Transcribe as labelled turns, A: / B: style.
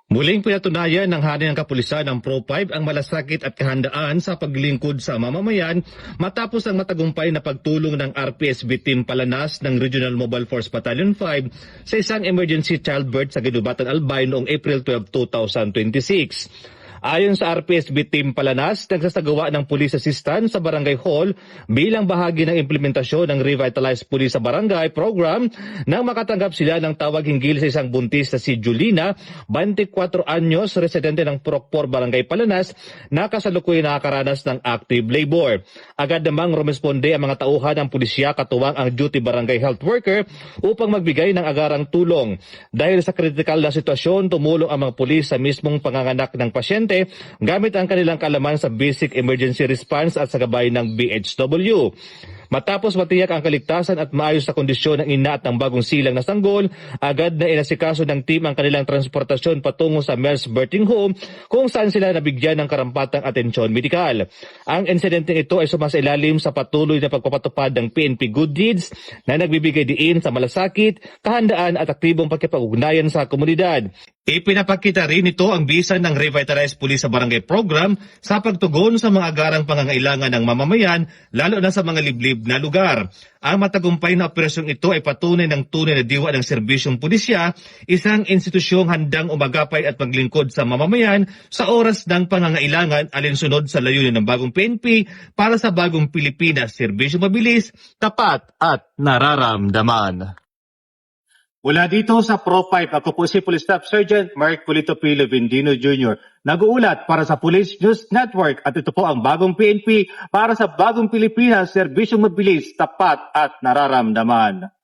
A: Muling pinatunayan ng hari ng kapulisan ng Pro-5 ang malasakit at kahandaan sa paglingkod sa mamamayan matapos ang matagumpay na pagtulong ng RPSB Team Palanas ng Regional Mobile Force Battalion 5 sa isang emergency childbirth sa Ginubatan, Albay noong April 12, 2026. Ayon sa RPSB Team Palanas, nagsasagawa ng police assistance sa Barangay Hall bilang bahagi ng implementasyon ng Revitalized Police sa Barangay program nang makatanggap sila ng tawag hinggil sa isang buntis na si Julina, 24 anyos, residente ng Procpor, Barangay Palanas, na kasalukuyan nakakaranas ng active labor. Agad namang rumesponde ang mga tauhan ng pulisya katuwang ang duty barangay health worker upang magbigay ng agarang tulong. Dahil sa kritikal na sitwasyon, tumulong ang mga pulis sa mismong panganganak ng pasyente gamit ang kanilang kaalaman sa basic emergency response at sa gabay ng BHW. Matapos matiyak ang kaligtasan at maayos na kondisyon ng ina at ng bagong silang na sanggol, agad na inasikaso ng team ang kanilang transportasyon patungo sa MERS Birthing Home kung saan sila nabigyan ng karampatang atensyon medikal. Ang insidenteng ito ay sumasailalim sa patuloy na pagpapatupad ng PNP Good Deeds na nagbibigay diin sa malasakit, kahandaan at aktibong pagkipag-ugnayan sa komunidad. Ipinapakita rin ito ang bisa ng Revitalized Police sa Barangay Program sa pagtugon sa mga agarang pangangailangan ng mamamayan, lalo na sa mga liblib na lugar. Ang matagumpay na operasyong ito ay patunay ng tunay na diwa ng serbisyong pulisya, isang institusyong handang umagapay at maglingkod sa mamamayan sa oras ng pangangailangan alinsunod sa layunin ng bagong PNP para sa bagong Pilipinas, serbisyong mabilis, tapat at nararamdaman. Mula dito sa Pro-5, ako po si Police Staff Sergeant Mark Polito P. Levendino Jr. Nag-uulat para sa Police News Network at ito po ang bagong PNP para sa bagong Pilipinas, serbisyong mabilis, tapat at nararamdaman.